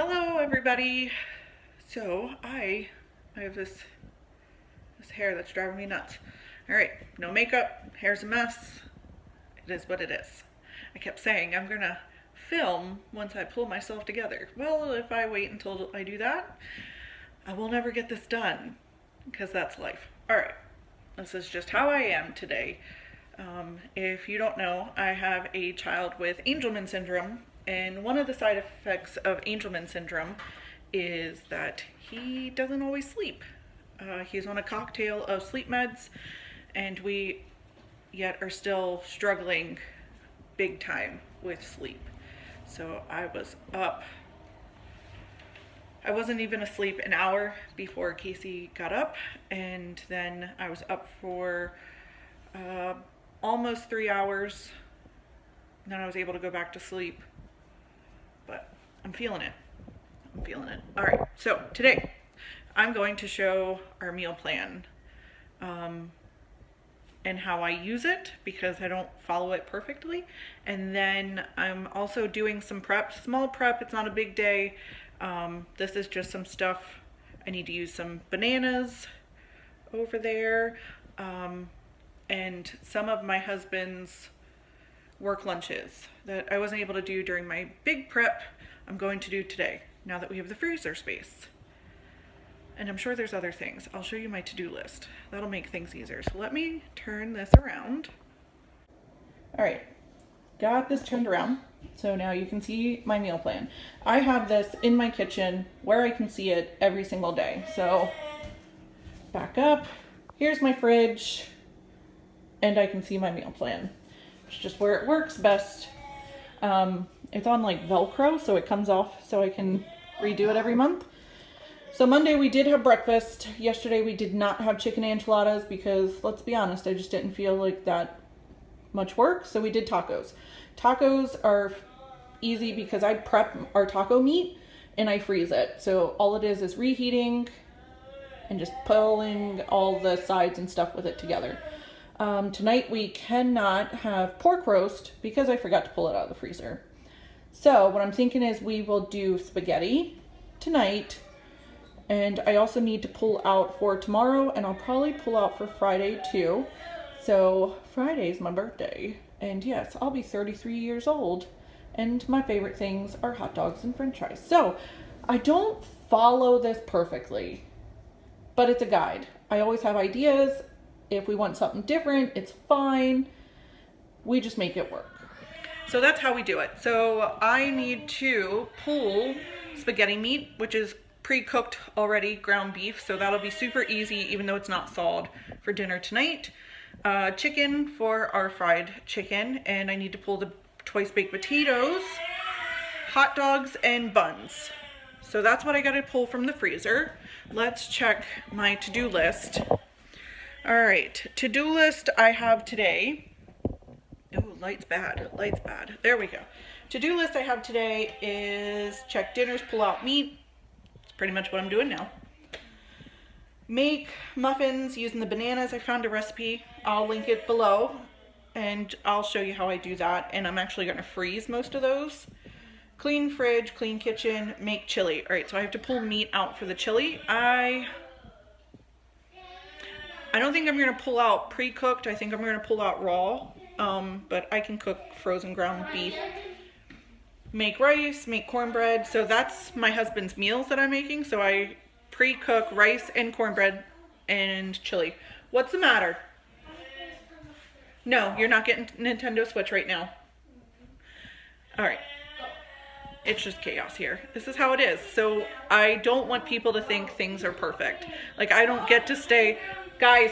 Hello everybody. So I have this hair that's driving me nuts. All right, no makeup, hair's a mess. It is what it is. I kept saying I'm gonna film once I pull myself together. Well, if I wait until I do that, I will never get this done because that's life. All right, this is just how I am today. If you don't know, I have a child with Angelman syndrome, and one of the side effects of Angelman syndrome is that he doesn't always sleep. He's on a cocktail of sleep meds, and we yet are still struggling big time with sleep. So I was up. I wasn't even asleep an hour before Casey got up, and then I was up for almost 3 hours. And then I was able to go back to sleep. But I'm feeling it. I'm feeling it. All right, so today I'm going to show our meal plan and how I use it because I don't follow it perfectly. And then I'm also doing some prep, small prep. It's not a big day. This is just some stuff. I need to use some bananas over there. And some of my husband's work lunches that I wasn't able to do during my big prep, I'm going to do today, now that we have the freezer space. And I'm sure there's other things. I'll show you my to-do list. That'll make things easier. So let me turn this around. All right, got this turned around. So now you can see my meal plan. I have this in my kitchen where I can see it every single day. So back up, here's my fridge, and I can see my meal plan. It's just where it works best. It's on like Velcro, so it comes off so I can redo it every month. So Monday we did have breakfast. Yesterday we did not have chicken enchiladas because, let's be honest, I just didn't feel like that much work. So we did tacos. Tacos are easy because I prep our taco meat and I freeze it. So all it is reheating and just pulling all the sides and stuff with it together. Tonight we cannot have pork roast because I forgot to pull it out of the freezer. So what I'm thinking is we will do spaghetti tonight, and I also need to pull out for tomorrow, and I'll probably pull out for Friday too. So Friday's my birthday, and yes, I'll be 33 years old, and my favorite things are hot dogs and french fries. So I don't follow this perfectly, but it's a guide. I always have ideas. If we want something different, it's fine. We just make it work. So that's how we do it. So I need to pull spaghetti meat, which is pre-cooked already, ground beef. So that'll be super easy, even though it's not thawed, for dinner tonight. Chicken for our fried chicken. And I need to pull the twice baked potatoes, hot dogs, and buns. So that's what I got to pull from the freezer. Let's check my to-do list. All right, to-do list I have today. Oh, light's bad, light's bad. There we go. To-do list I have today is check dinners, pull out meat. It's pretty much what I'm doing now. Make muffins using the bananas. I found a recipe. I'll link it below and I'll show you how I do that. And I'm actually gonna freeze most of those. Clean fridge, clean kitchen, make chili. All right, so I have to pull meat out for the chili. I don't think I'm going to pull out pre-cooked. I think I'm going to pull out raw, but I can cook frozen ground beef. Make rice, make cornbread. So that's my husband's meals that I'm making. So I pre-cook rice and cornbread and chili. What's the matter? No, you're not getting Nintendo Switch right now. All right. It's just chaos here. This is how it is. So I don't want people to think things are perfect. Like I don't get to stay... Guys.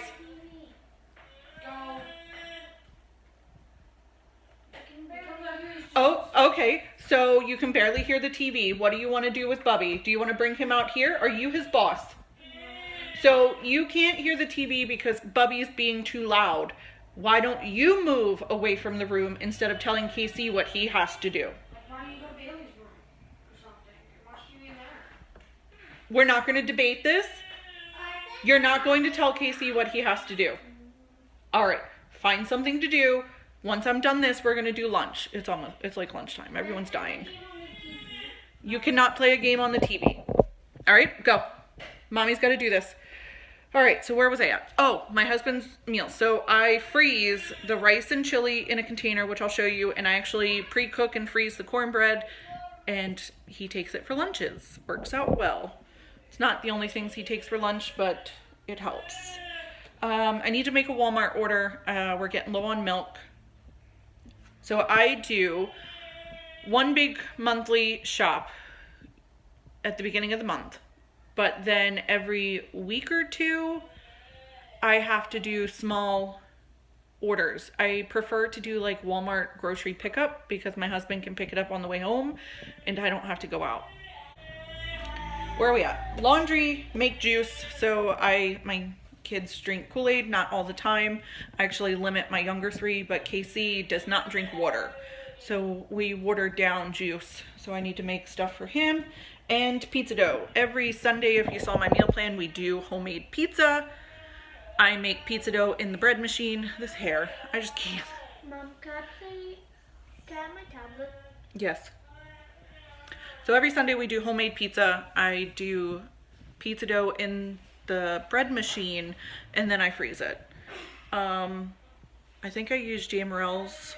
Oh, okay. So you can barely hear the TV. What do you want to do with Bubby? Do you want to bring him out here? Are you his boss? So you can't hear the TV because Bubby's being too loud. Why don't you move away from the room instead of telling Casey what he has to do? We're not going to debate this. You're not going to tell Casey what he has to do. All right, find something to do. Once I'm done this, we're going to do lunch. It's like lunchtime. Everyone's dying. You cannot play a game on the TV. All right, go. Mommy's got to do this. All right, so where was I at? Oh, my husband's meal. So I freeze the rice and chili in a container, which I'll show you, and I actually pre-cook and freeze the cornbread, and he takes it for lunches. Works out well. It's not the only things he takes for lunch, but it helps. I need to make a Walmart order. We're getting low on milk. So I do one big monthly shop at the beginning of the month. But then every week or two, I have to do small orders. I prefer to do like Walmart grocery pickup because my husband can pick it up on the way home and I don't have to go out. Where are we at? Laundry, make juice. So my kids drink Kool-Aid, not all the time. I actually limit my younger 3, but Casey does not drink water. So we water down juice. So I need to make stuff for him. And pizza dough. Every Sunday, if you saw my meal plan, we do homemade pizza. I make pizza dough in the bread machine. This hair, I just can't. Mom, can I have my tablet? Yes. So every Sunday we do homemade pizza. I do pizza dough in the bread machine and then I freeze it. I think I use Jamarel's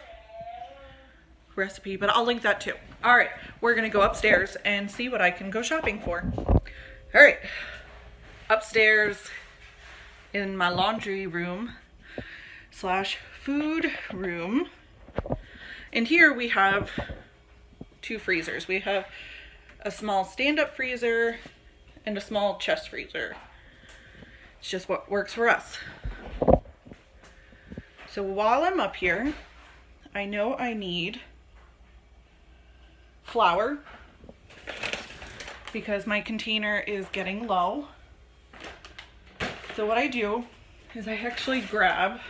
recipe, but I'll link that too. All right, we're gonna go upstairs and see what I can go shopping for. All right, upstairs in my laundry room / food room. And here we have 2 freezers. We have a small stand-up freezer and a small chest freezer. It's just what works for us. So while I'm up here, I know I need flour because my container is getting low. So what I do is I actually grab,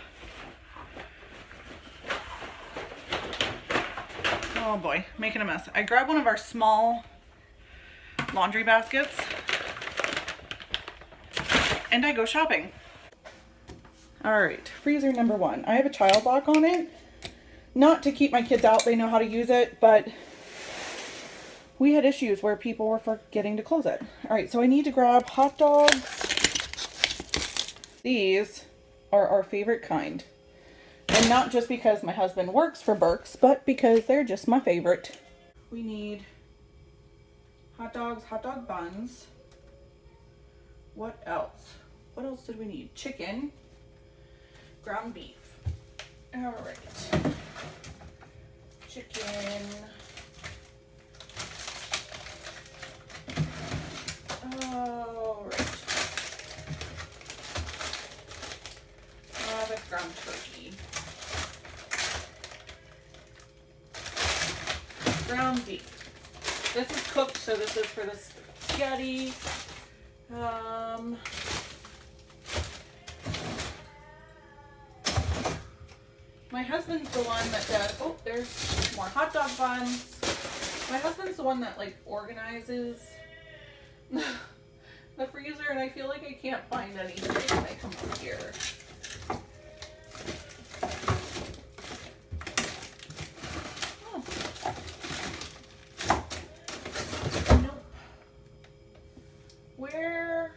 oh boy, making a mess. I grab one of our small laundry baskets and I go shopping. All right, freezer number 1. I have a child lock on it. Not to keep my kids out, they know how to use it, but we had issues where people were forgetting to close it. All right, so I need to grab hot dogs. These are our favorite kind. And not just because my husband works for Burke's, but because they're just my favorite. We need hot dogs, hot dog buns. What else? What else did we need? Chicken, ground beef. All right. Chicken. All right. That's ground turkey. Ground beef. This is cooked, so this is for the spaghetti. My husband's the one that does, oh, there's more hot dog buns. My husband's the one that like organizes the freezer, and I feel like I can't find anything when I come up here. Oh. Nope. Where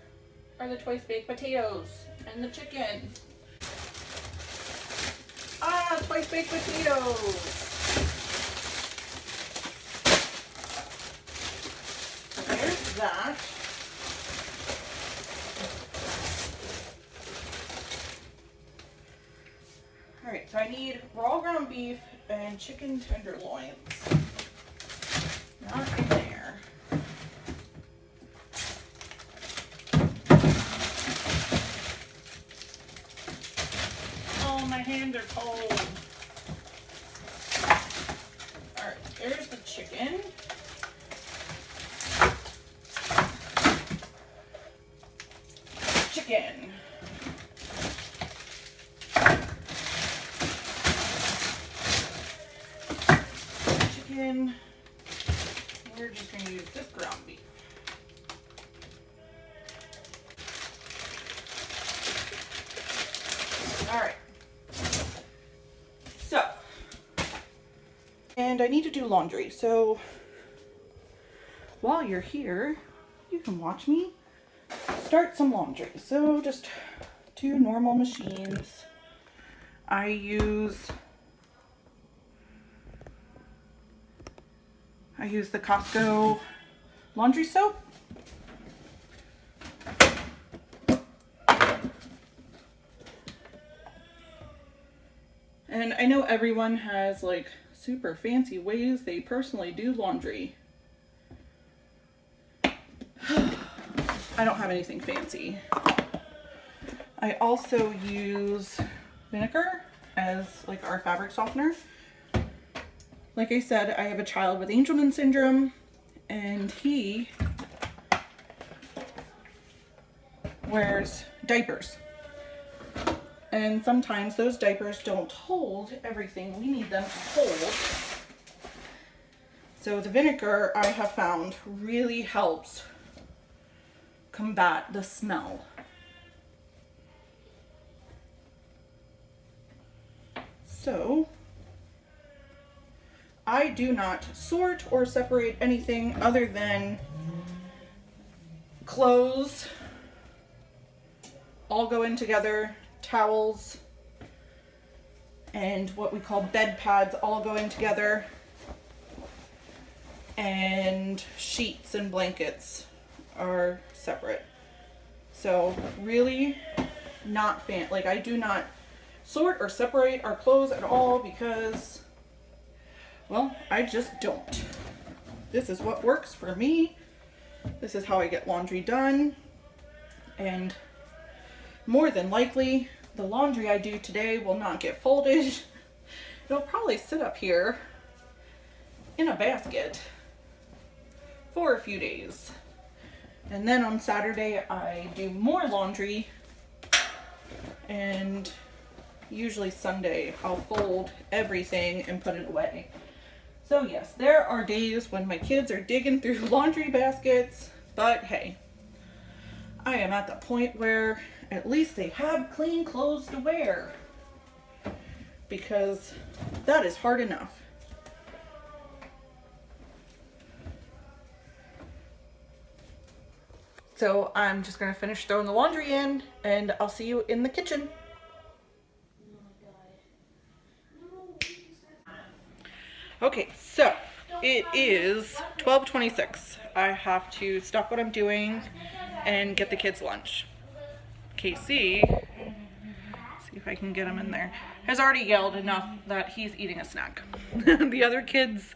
are the twice baked potatoes and the chicken? Ah, twice baked potatoes. There's that. All right, so I need raw ground beef and chicken tenderloins. Not in there. Oh, my hands are cold. All right, there's the chicken. Chicken. Chicken. We're just going to use this ground beef. All right. So, and I need to do laundry. So while you're here, you can watch me start some laundry. So just 2 normal machines. I use the Costco laundry soap. And I know everyone has like super fancy ways they personally do laundry. I don't have anything fancy. I also use vinegar as like our fabric softener. Like I said, I have a child with Angelman syndrome, and he wears diapers. And sometimes those diapers don't hold everything we need them to hold. So the vinegar, I have found, really helps combat the smell. So I do not sort or separate anything other than clothes all go in together, towels and what we call bed pads all go in together, and sheets and blankets are separate. So really not like I do not sort or separate our clothes at all because, well, I just don't. This is what works for me. This is how I get laundry done. And more than likely, the laundry I do today will not get folded. It'll probably sit up here in a basket for a few days. And then on Saturday, I do more laundry. And usually Sunday, I'll fold everything and put it away. So yes, there are days when my kids are digging through laundry baskets, but hey, I am at the point where at least they have clean clothes to wear, because that is hard enough. So I'm just gonna finish throwing the laundry in, and I'll see you in the kitchen. Okay, so it is 12:26. I have to stop what I'm doing and get the kids lunch. Casey, see if I can get him in there, has already yelled enough that he's eating a snack. The other kids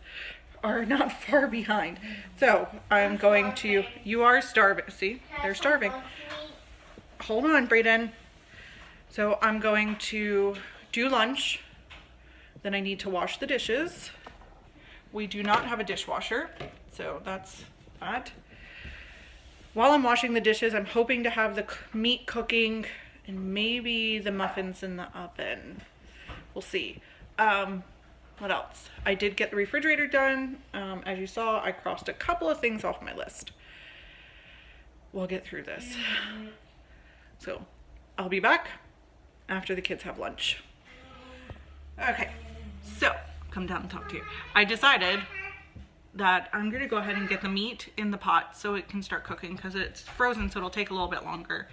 are not far behind. So I'm going to, you are starving. See, they're starving. Hold on, Brayden. So I'm going to do lunch. Then I need to wash the dishes. We do not have a dishwasher, so that's that. While I'm washing the dishes, I'm hoping to have the meat cooking and maybe the muffins in the oven. We'll see. What else? I did get the refrigerator done. As you saw, I crossed a couple of things off my list. We'll get through this. So I'll be back after the kids have lunch. Okay, so come down and talk to you. I decided that I'm gonna go ahead and get the meat in the pot so it can start cooking, because it's frozen, so it'll take a little bit longer,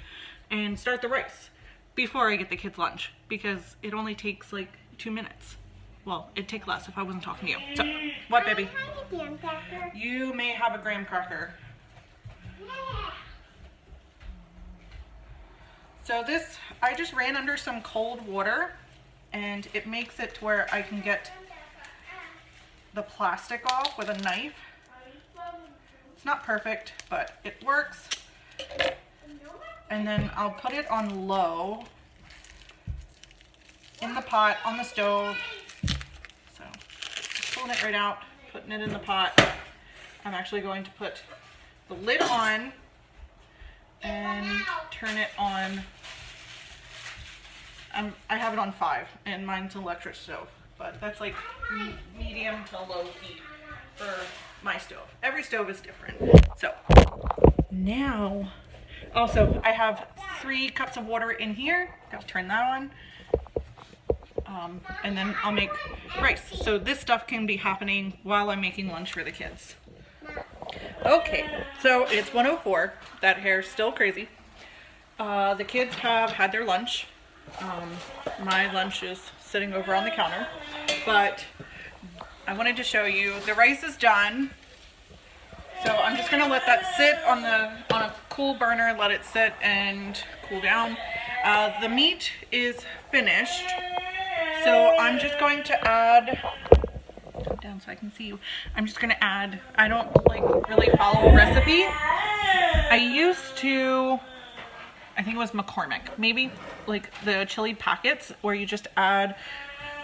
and start the rice before I get the kids lunch, because it only takes like 2 minutes. Well, it'd take less if I wasn't talking to you. So, what, baby? You may have a graham cracker. So this, I just ran under some cold water, and it makes it to where I can get the plastic off with a knife. It's not perfect, but it works. And then I'll put it on low in the pot on the stove. So just pulling it right out, putting it in the pot. I'm actually going to put the lid on and turn it on. I have it on 5, and mine's an electric stove, but that's like medium to low heat for my stove. Every stove is different. So now, also I have 3 cups of water in here. Gotta turn that on. And then I'll make rice. So this stuff can be happening while I'm making lunch for the kids. Okay, so it's 1:04. That hair's still crazy. The kids have had their lunch. My lunch is sitting over on the counter, but I wanted to show you the rice is done. So I'm just gonna let that sit on a cool burner, let it sit and cool down. The meat is finished, so I'm just going to add. Come down so I can see you. I'm just gonna add. I don't like really follow a recipe. I used to. I think it was McCormick, maybe, like the chili packets where you just add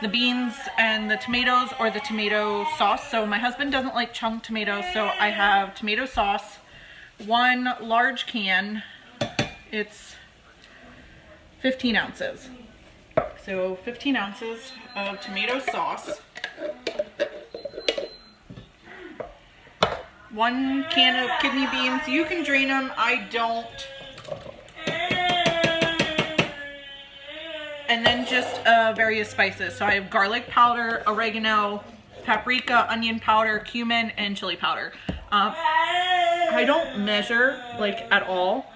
the beans and the tomatoes or the tomato sauce. So my husband doesn't like chunk tomatoes, so I have tomato sauce, one large can. It's 15 ounces. So 15 ounces of tomato sauce, one can of kidney beans. You can drain them, I don't. And then just various spices. So I have garlic powder, oregano, paprika, onion powder, cumin, and chili powder. I don't measure like at all.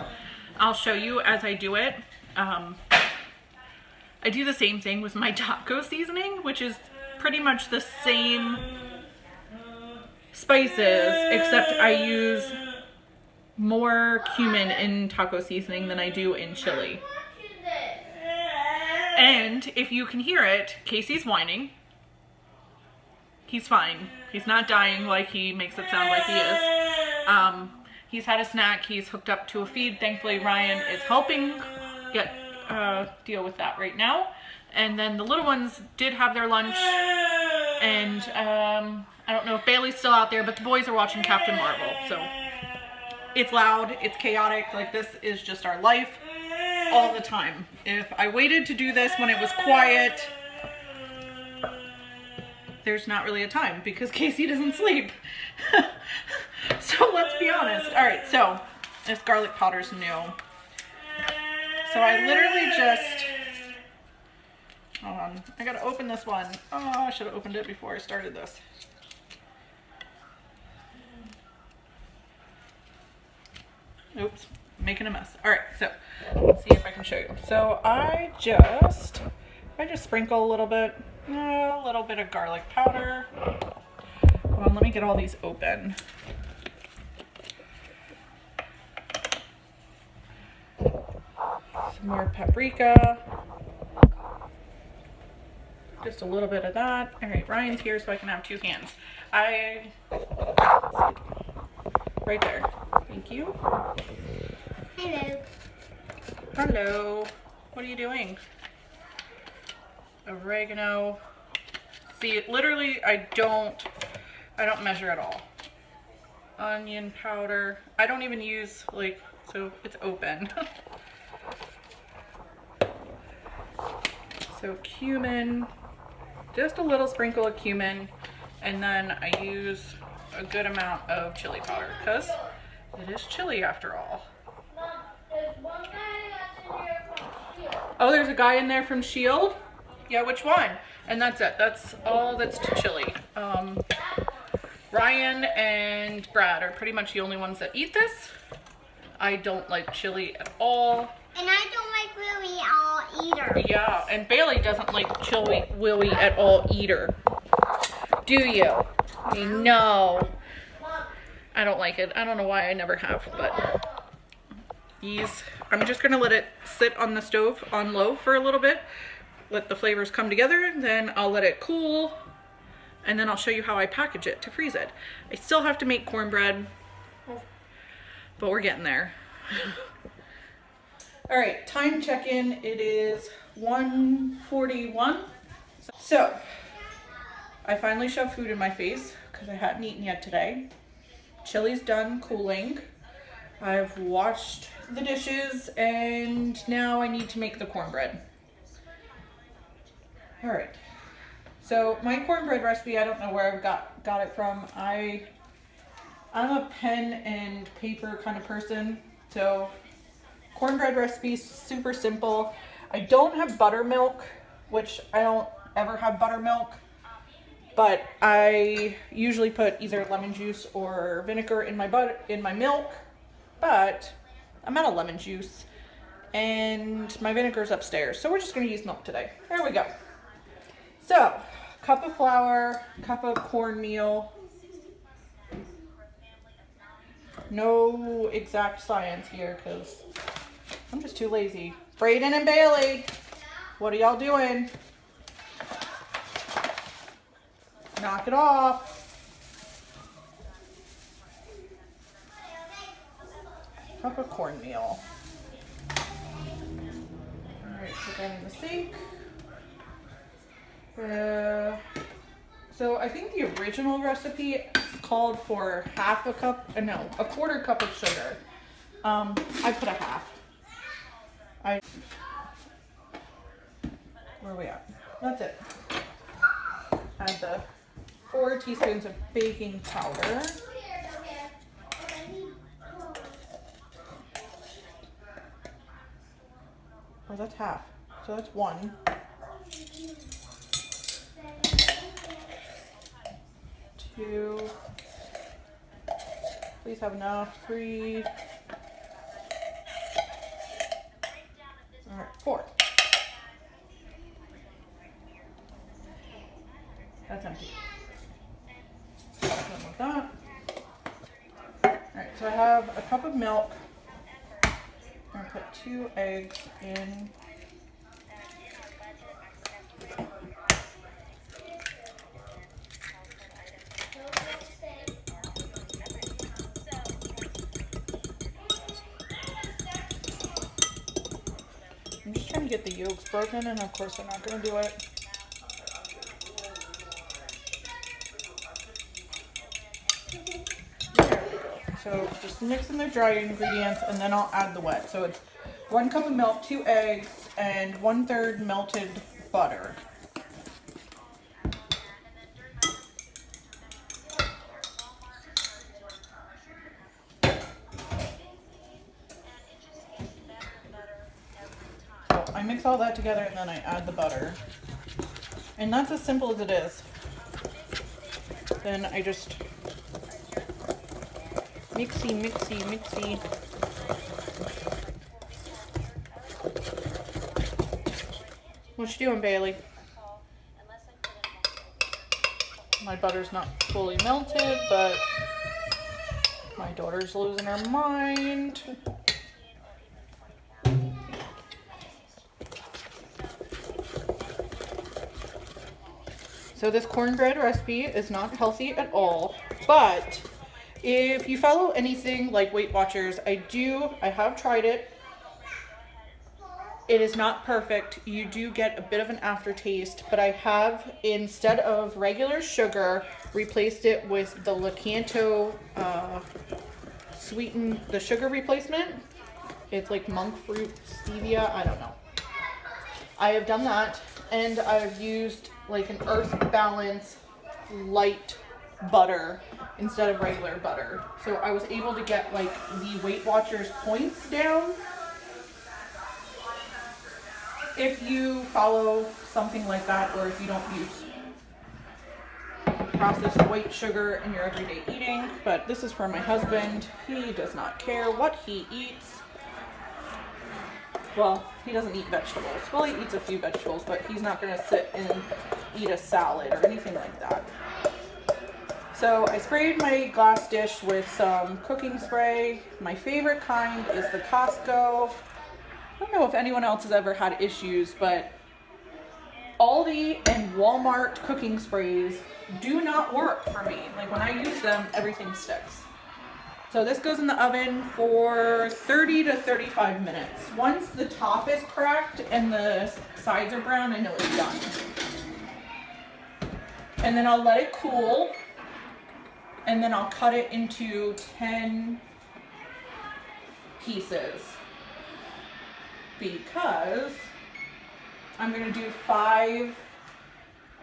I'll show you as I do it. I do the same thing with my taco seasoning, which is pretty much the same spices, except I use more cumin in taco seasoning than I do in chili. And if you can hear it, Casey's whining. He's fine. He's not dying like he makes it sound like he is. He's had a snack. He's hooked up to a feed. Thankfully, Ryan is helping deal with that right now. And then the little ones did have their lunch. And I don't know if Bailey's still out there, but the boys are watching Captain Marvel. So it's loud. It's chaotic. Like, this is just our life. All the time. If I waited to do this when it was quiet, there's not really a time because Casey doesn't sleep. So let's be honest. All right, so this garlic powder's new. So I literally just, hold on, I gotta open this one. Oh, I should have opened it before I started this. Oops. Making a mess. All right, so let's see if I can show you. So I just sprinkle a little bit of garlic powder. Hold on, let me get all these open. Some more paprika. Just a little bit of that. All right, Ryan's here so I can have two hands. Right there. Thank you. Hello. Hello. What are you doing? Oregano. See, literally, I don't measure at all. Onion powder. I don't even use, like, so it's open. So cumin. Just a little sprinkle of cumin. And then I use a good amount of chili powder because it is chili after all. There's one guy that's in here from Shield. Oh, there's a guy in there from Shield? Yeah, which one? And that's it. That's all that's to chili. Ryan and Brad are pretty much the only ones that eat this. I don't like chili at all. And I don't like Willie all either. Yeah, and Bailey doesn't like chili willy at all either. Do you? No. I don't like it. I don't know why, I never have, but these, I'm just gonna let it sit on the stove on low for a little bit, let the flavors come together, then I'll let it cool, and then I'll show you how I package it to freeze it. I still have to make cornbread, but we're getting there. All right, time check-in. It is 1:41. So I finally shoved food in my face because I hadn't eaten yet today. Chili's done cooling. I've washed the dishes and now I need to make the cornbread. All right. So my cornbread recipe, I don't know where I've got it from. I'm a pen and paper kind of person. So cornbread recipe is super simple. I don't have buttermilk, which I don't ever have buttermilk. but I usually put either lemon juice or vinegar in my milk, but I'm out of lemon juice and my vinegar's upstairs, so we're just going to use milk today. There we go. So, cup of flour, cup of cornmeal. No exact science here because I'm just too lazy. Brayden and Bailey, what are y'all doing? Knock it off. Cup of cornmeal. Alright, put that in the sink. So I think the original recipe called for a quarter cup of sugar. I put a half. Where are we at? That's it. Add the 4 teaspoons of baking powder. Oh, that's half. So that's 1. 2. Please have enough. 3. All right, 4. That's empty. Done with that. All right, so I have a cup of milk. I'm gonna put 2 eggs in. I'm just trying to get the yolks broken, and of course I'm not going to do it. There we go. So just mix in the dry ingredients, and then I'll add the wet. So it's 1 cup of milk, 2 eggs, and 1/3 melted butter. I mix all that together and then I add the butter. And that's as simple as it is. Then I just mixy. What you doing, Bailey? My butter's not fully melted, but my daughter's losing her mind. So this cornbread recipe is not healthy at all, but if you follow anything like Weight Watchers, I have tried it. It is not perfect. You do get a bit of an aftertaste, but I have, instead of regular sugar, replaced it with the Lakanto the sugar replacement. It's like monk fruit stevia, I don't know. I have done that, and I've used like an Earth Balance light butter instead of regular butter. So I was able to get like the Weight Watchers points down. If you follow something like that, or if you don't use processed white sugar in your everyday eating, but this is for my husband. He does not care what he eats. Well, he doesn't eat vegetables. Well, he eats a few vegetables, but he's not going to sit and eat a salad or anything like that. So I sprayed my glass dish with some cooking spray. My favorite kind is the Costco. I don't know if anyone else has ever had issues, but Aldi and Walmart cooking sprays do not work for me. Like when I use them, everything sticks. So this goes in the oven for 30 to 35 minutes. Once the top is cracked and the sides are brown, I know it's done. And then I'll let it cool, and then I'll cut it into 10 pieces because I'm gonna do 5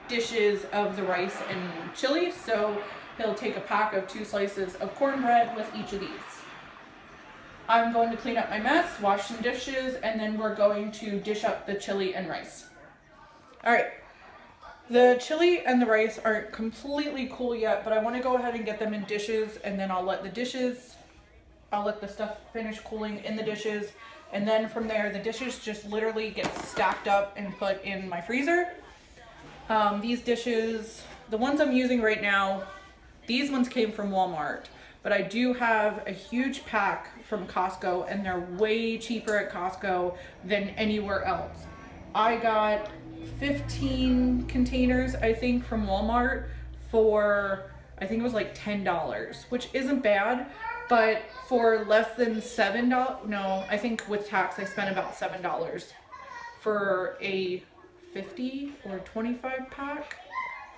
dishes of the rice and chili. So he'll take a pack of 2 slices of cornbread with each of these. I'm going to clean up my mess, wash some dishes, and then we're going to dish up the chili and rice. All right, The chili and the rice aren't completely cool yet, but I want to go ahead and get them in dishes, and then I'll let the stuff finish cooling in the dishes, and then from there the dishes just literally get stacked up and put in my freezer. These dishes, the ones I'm using right now, these ones came from Walmart, but I do have a huge pack from Costco, and they're way cheaper at Costco than anywhere else. I got 15 containers, I think, from Walmart for, I think it was like $10, which isn't bad, but for less than $7, no, I think with tax I spent about $7 for a 50 or 25 pack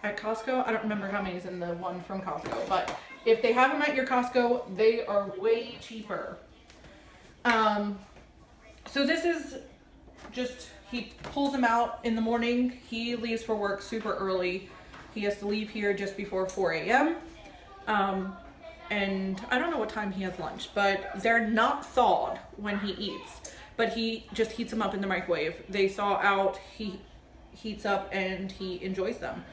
at Costco. I don't remember how many is in the one from Costco, but if they have them at your Costco, they are way cheaper. So this is just, he pulls them out in the morning. He leaves for work super early. He has to leave here just before 4 a.m. And I don't know what time he has lunch, but they're not thawed when he eats, but he just heats them up in the microwave. They thaw out, he heats up, and he enjoys them.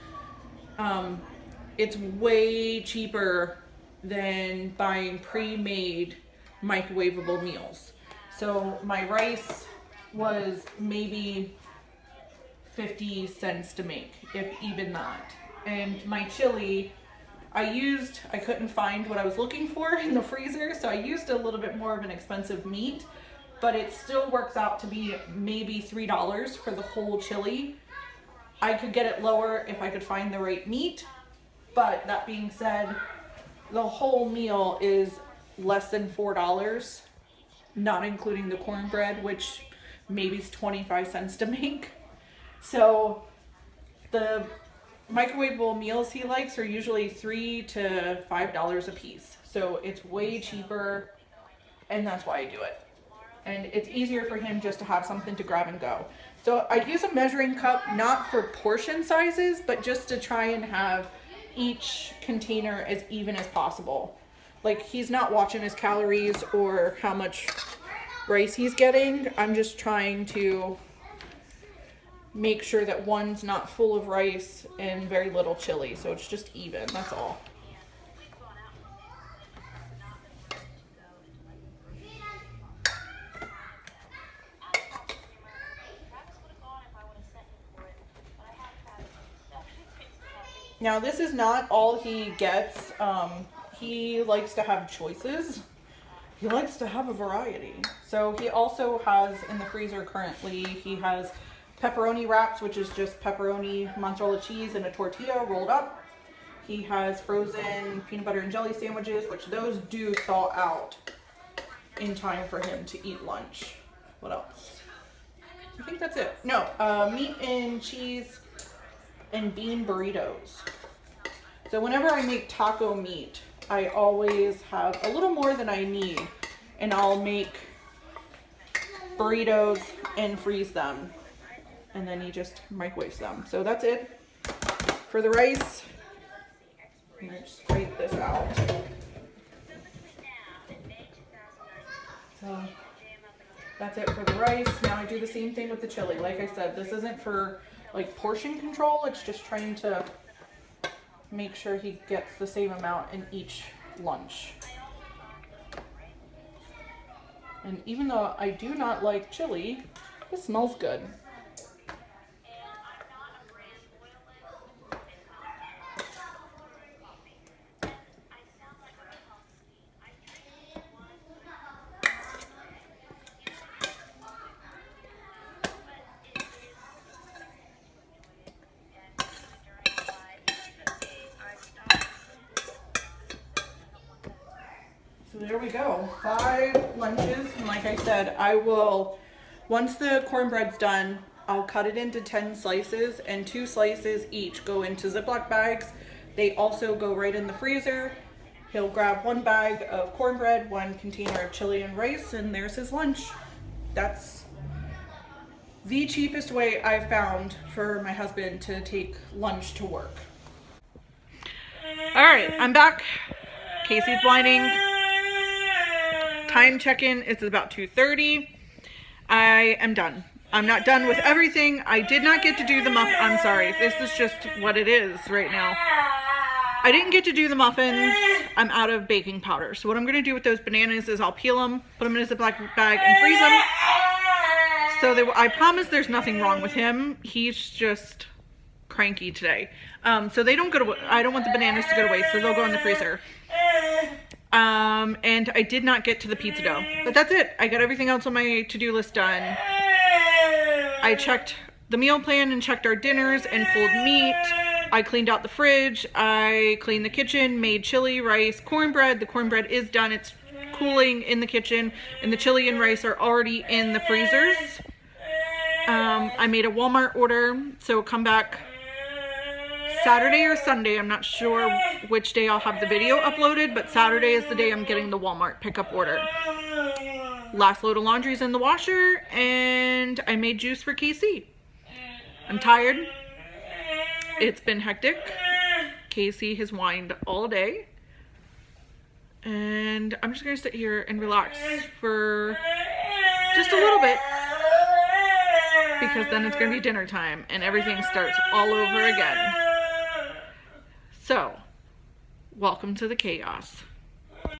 It's way cheaper than buying pre-made microwavable meals. So my rice was maybe 50 cents to make, if even that. And my chili, I couldn't find what I was looking for in the freezer, so I used a little bit more of an expensive meat, but it still works out to be maybe $3 for the whole chili. I could get it lower if I could find the right meat, but that being said, the whole meal is less than $4, not including the cornbread, which maybe is 25 cents to make. So the microwavable meals he likes are usually $3 to $5 a piece. So it's way cheaper, and that's why I do it. And it's easier for him just to have something to grab and go. So I use a measuring cup, not for portion sizes, but just to try and have each container as even as possible. Like, he's not watching his calories or how much rice he's getting. I'm just trying to make sure that one's not full of rice and very little chili, so it's just even, that's all. Now this is not all he gets. He likes to have choices. He likes to have a variety. So he also has in the freezer currently, he has pepperoni wraps, which is just pepperoni, mozzarella cheese, and a tortilla rolled up. He has frozen peanut butter and jelly sandwiches, which those do thaw out in time for him to eat lunch. What else? I think that's it. No, meat and cheese and bean burritos. So whenever I make taco meat, I always have a little more than I need, and I'll make burritos and freeze them, and then he just microwaves them. So that's it for the rice. I'm gonna just scrape this out. So that's it for the rice. Now I do the same thing with the chili. Like I said, this isn't for like portion control. It's just trying to make sure he gets the same amount in each lunch. And even though I do not like chili, it smells good. So there we go, 5 lunches. And like I said, I will, once the cornbread's done, I'll cut it into 10 slices, and 2 slices each go into Ziploc bags. They also go right in the freezer. He'll grab 1 bag of cornbread, 1 container of chili and rice, and there's his lunch. That's the cheapest way I've found for my husband to take lunch to work. All right, I'm back. Casey's whining. Time check-in is about 2:30. I am done. I'm not done with everything. I did not get to do the muffins. I'm sorry. This is just what it is right now. I didn't get to do the muffins. I'm out of baking powder. So what I'm going to do with those bananas is I'll peel them, put them in a Ziploc bag, and freeze them. So I promise there's nothing wrong with him. He's just cranky today. So they don't go to, I don't want the bananas to go to waste, so they'll go in the freezer. And I did not get to the pizza dough, but that's it. I got everything else on my to-do list done. I checked the meal plan and checked our dinners and pulled meat. I cleaned out the fridge. I cleaned the kitchen, made chili, rice, cornbread. The cornbread is done. It's cooling in the kitchen, and the chili and rice are already in the freezers. I made a Walmart order, so it'll come back Saturday or Sunday. I'm not sure which day I'll have the video uploaded, but Saturday is the day I'm getting the Walmart pickup order. Last load of laundry's in the washer, and I made juice for Casey. I'm tired. It's been hectic. Casey has whined all day. And I'm just gonna sit here and relax for just a little bit, because then it's gonna be dinner time and everything starts all over again. So, welcome to the chaos.